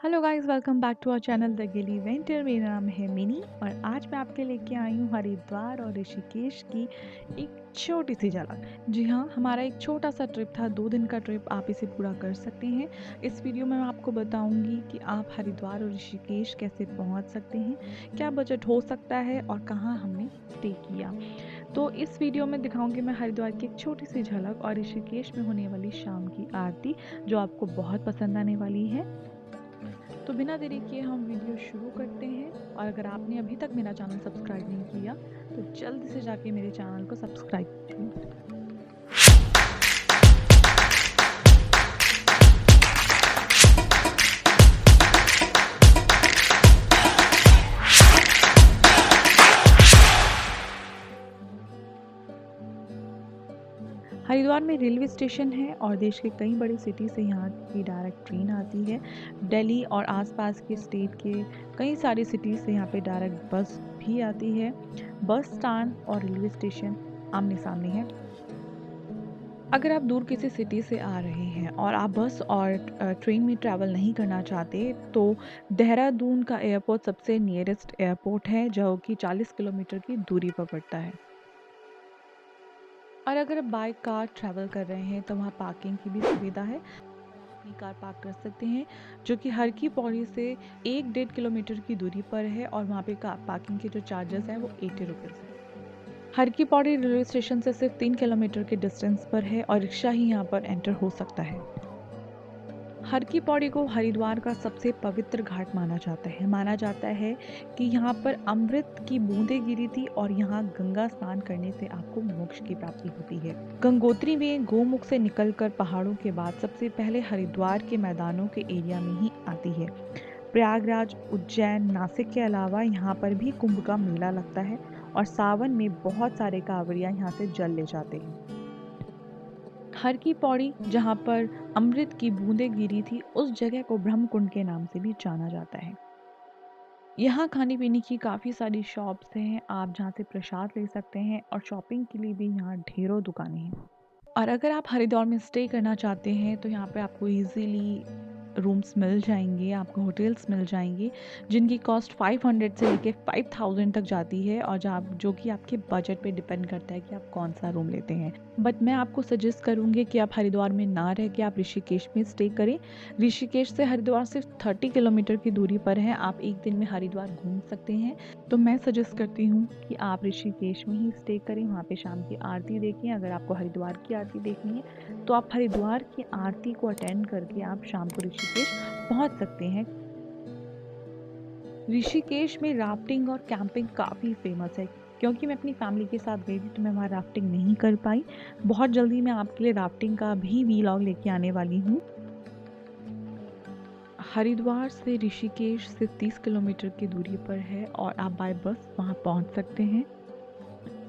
Hello guys, welcome back to our channel the गिली वेंटर। मेरा नाम है मिनी और आज मैं आपके लेके आई हूँ हरिद्वार और ऋषिकेश की एक छोटी सी झलक। जी हाँ, हमारा एक छोटा सा ट्रिप था, 2 दिन का ट्रिप। आप इसे पूरा कर सकते हैं। इस वीडियो में मैं आपको बताऊंगी कि आप हरिद्वार और ऋषिकेश कैसे पहुँच सकते हैं, क्या बजट हो सकता है और कहाँ हमने स्टे किया। तो इस वीडियो में दिखाऊंगी मैं हरिद्वार की एक छोटी सी झलक और ऋषिकेश में होने वाली शाम की आरती, जो आपको बहुत पसंद आने वाली है। तो बिना देरी किए हम वीडियो शुरू करते हैं। और अगर आपने अभी तक मेरा चैनल सब्सक्राइब नहीं किया तो जल्दी से जाके मेरे चैनल को सब्सक्राइब कीजिए। हरिद्वार में रेलवे स्टेशन है और देश के कई बड़ी सिटी से यहाँ की डायरेक्ट ट्रेन आती है। दिल्ली और आसपास के स्टेट के कई सारी सिटीज़ से यहाँ पे डायरेक्ट बस भी आती है। बस स्टैंड और रेलवे स्टेशन आमने सामने है। अगर आप दूर किसी सिटी से आ रहे हैं और आप बस और ट्रेन में ट्रैवल नहीं करना चाहते, तो देहरादून का एयरपोर्ट सबसे नियरेस्ट एयरपोर्ट है, जो कि 40 किलोमीटर की दूरी पर पड़ता है। और अगर आप बाय कार ट्रैवल कर रहे हैं तो वहाँ पार्किंग की भी सुविधा है। अपनी कार पार्क कर सकते हैं, जो कि हर की पौड़ी से 1-1.5 किलोमीटर की दूरी पर है। और वहाँ पे पार्किंग के जो चार्जेस हैं वो 80 रुपीज़ है। हर की पौड़ी रेलवे स्टेशन से सिर्फ 3 किलोमीटर के डिस्टेंस पर है और रिक्शा ही यहाँ पर एंटर हो सकता है। हर की पौड़ी को हरिद्वार का सबसे पवित्र घाट माना जाता है। माना जाता है कि यहाँ पर अमृत की बूंदें गिरी थी और यहाँ गंगा स्नान करने से आपको मोक्ष की प्राप्ति होती है। गंगोत्री में गोमुख से निकलकर पहाड़ों के बाद सबसे पहले हरिद्वार के मैदानों के एरिया में ही आती है। प्रयागराज, उज्जैन, नासिक के अलावा यहाँ पर भी कुंभ का मेला लगता है और सावन में बहुत सारे कांवड़िया यहाँ से जल ले जाते हैं। हर की पौड़ी, जहाँ पर अमृत की बूंदें गिरी थी, उस जगह को ब्रह्मकुंड के नाम से भी जाना जाता है। यहाँ खाने पीने की काफ़ी सारी शॉप्स हैं, आप जहाँ से प्रसाद ले सकते हैं और शॉपिंग के लिए भी यहाँ ढेरों दुकानें हैं। और अगर आप हरिद्वार में स्टे करना चाहते हैं तो यहाँ पे आपको इजीली रूम्स मिल जाएंगे, आपको होटल्स मिल जाएंगे, जिनकी कॉस्ट 500 से लेके 5000 तक जाती है, और जो कि आपके बजट पे डिपेंड करता है कि आप कौन सा रूम लेते हैं। बट मैं आपको सजेस्ट करूँगी कि आप हरिद्वार में ना रह के आप ऋषिकेश में स्टे करें। ऋषिकेश से हरिद्वार सिर्फ 30 किलोमीटर की दूरी पर है। आप एक दिन में हरिद्वार घूम सकते हैं। तो मैं सजेस्ट करती हूँ कि आप ऋषिकेश में ही स्टे करें, वहाँ पे शाम की आरती देखें। अगर आपको हरिद्वार की आरती देखनी है तो आप हरिद्वार की आरती को अटेंड करके आप शाम को ऋषिकेश पहुँच सकते हैं। ऋषिकेश में राफ्टिंग और कैंपिंग काफ़ी फेमस है। क्योंकि मैं अपनी फैमिली के साथ गई थी तो मैं वहाँ राफ्टिंग नहीं कर पाई। बहुत जल्दी मैं आपके लिए राफ्टिंग का भी वीलॉग लेके आने वाली हूँ। हरिद्वार से ऋषिकेश सिर्फ 30 किलोमीटर की दूरी पर है और आप बाय बस वहाँ पहुँच सकते हैं।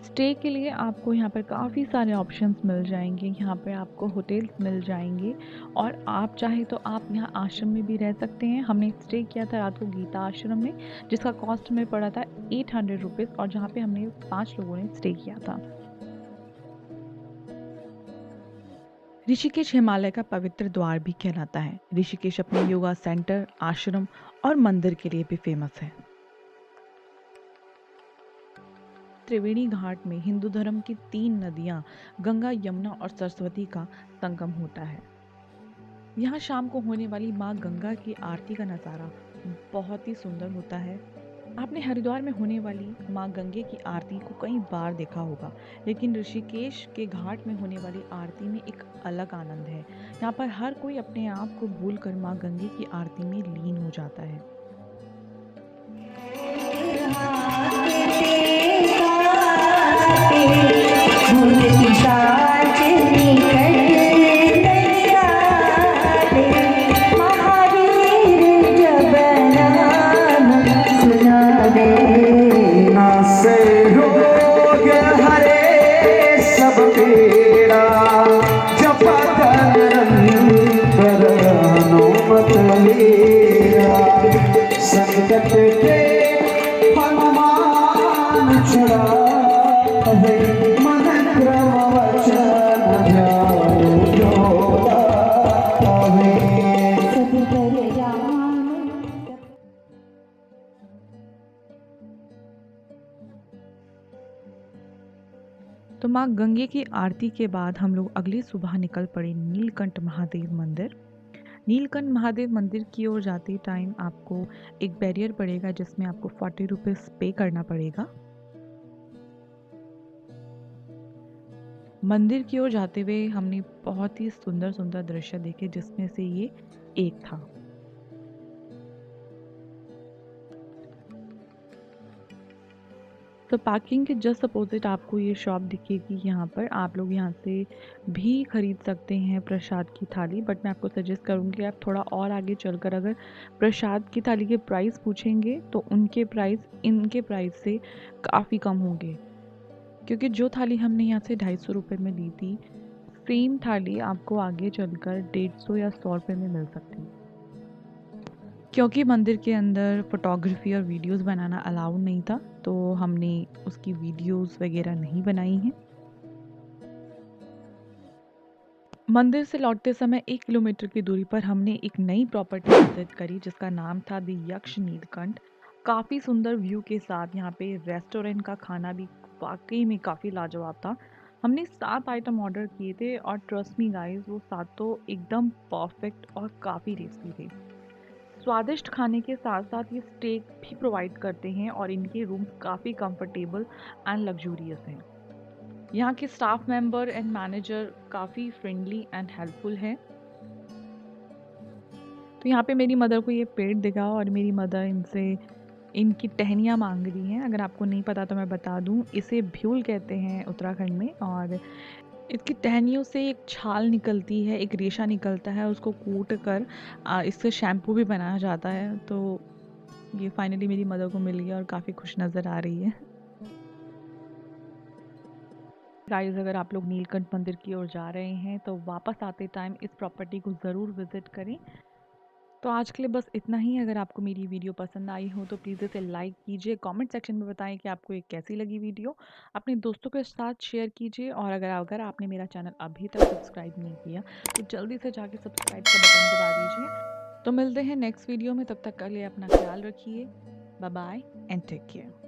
स्टे के लिए आपको यहाँ पर काफ़ी सारे ऑप्शंस मिल जाएंगे। यहाँ पर आपको होटल्स मिल जाएंगे और आप चाहे तो आप यहाँ आश्रम में भी रह सकते हैं। हमने स्टे किया था रात को गीता आश्रम में, जिसका कॉस्ट हमें पड़ा था 800 रुपीज़, और जहाँ पे हमने 5 लोगों ने स्टे किया था। ऋषिकेश हिमालय का पवित्र द्वार भी कहलाता है। ऋषिकेश अपने योगा सेंटर, आश्रम और मंदिर के लिए भी फेमस है। त्रिवेणी घाट में हिंदू धर्म की 3 नदियां गंगा, यमुना और सरस्वती का संगम होता है। यहाँ शाम को होने वाली माँ गंगा की आरती का नज़ारा बहुत ही सुंदर होता है। आपने हरिद्वार में होने वाली माँ गंगे की आरती को कई बार देखा होगा, लेकिन ऋषिकेश के घाट में होने वाली आरती में एक अलग आनंद है। यहाँ पर हर कोई अपने आप को भूलकर माँ गंगे की आरती में लीन हो जाता है। संकट के हनुमान छुड़ावे, मन क्रम वचन ध्यान जो गावे। सब कर जान तो माँ गंगे की आरती के बाद हम लोग अगली सुबह निकल पड़े नीलकंठ महादेव मंदिर। नीलकंठ महादेव मंदिर की ओर जाते टाइम आपको एक बैरियर पड़ेगा जिसमें आपको 40 रुपीज़ पे करना पड़ेगा। मंदिर की ओर जाते हुए हमने बहुत ही सुंदर सुंदर दृश्य देखे जिसमें से ये एक था। तो पार्किंग के जस्ट अपोजिट आपको ये शॉप दिखेगी। यहाँ पर आप लोग यहाँ से भी खरीद सकते हैं प्रसाद की थाली, बट मैं आपको सजेस्ट करूँगी आप थोड़ा और आगे चलकर अगर प्रसाद की थाली के प्राइस पूछेंगे तो उनके प्राइस इनके प्राइस से काफ़ी कम होंगे, क्योंकि जो थाली हमने यहाँ से 250 रुपये में ली थी, सेम थाली आपको आगे चलकर 150 या 100 रुपये में मिल सकती है। क्योंकि मंदिर के अंदर फ़ोटोग्राफ़ी और वीडियोस बनाना अलाउड नहीं था, तो हमने उसकी वीडियोस वगैरह नहीं बनाई हैं। मंदिर से लौटते समय 1 किलोमीटर की दूरी पर हमने एक नई प्रॉपर्टी विज़िट करी जिसका नाम था द यक्ष नीलकंठ। काफ़ी सुंदर व्यू के साथ यहाँ पे रेस्टोरेंट का खाना भी वाक़ई में काफ़ी लाजवाब था। हमने 7 आइटम ऑर्डर किए थे और ट्रस्ट मी गाइस वो सातों एकदम परफेक्ट और काफ़ी टेस्टी थे। स्वादिष्ट खाने के साथ-साथ ये स्टे भी प्रोवाइड करते हैं और इनके रूम्स काफ़ी कंफर्टेबल एंड लग्ज़ूरियस हैं। यहाँ के स्टाफ मेंबर एंड मैनेजर काफ़ी फ्रेंडली एंड हेल्पफुल हैं। तो यहाँ पे मेरी मदर को ये पेड़ दिखा और मेरी मदर इनसे इनकी टहनियाँ माँग रही हैं। अगर आपको नहीं पता तो मैं बता दूँ, इसे भ्यूल कहते हैं उत्तराखंड में और इसकी टहनियों से एक छाल निकलती है, एक रेशा निकलता है, उसको कूट कर इससे शैम्पू भी बनाया जाता है। तो ये फाइनली मेरी मदर को मिल गया और काफ़ी खुश नज़र आ रही है। गाइस अगर आप लोग नीलकंठ मंदिर की ओर जा रहे हैं तो वापस आते टाइम इस प्रॉपर्टी को ज़रूर विज़िट करें। तो आज के लिए बस इतना ही। अगर आपको मेरी वीडियो पसंद आई हो तो प्लीज़ इसे लाइक कीजिए, कमेंट सेक्शन में बताएं कि आपको ये कैसी लगी वीडियो, अपने दोस्तों के साथ शेयर कीजिए और अगर आपने मेरा चैनल अभी तक सब्सक्राइब नहीं किया तो जल्दी से जाके सब्सक्राइब का बटन दबा दीजिए। तो मिलते हैं नेक्स्ट वीडियो में, तब तक के लिए अपना ख्याल रखिए। Bye bye and take care.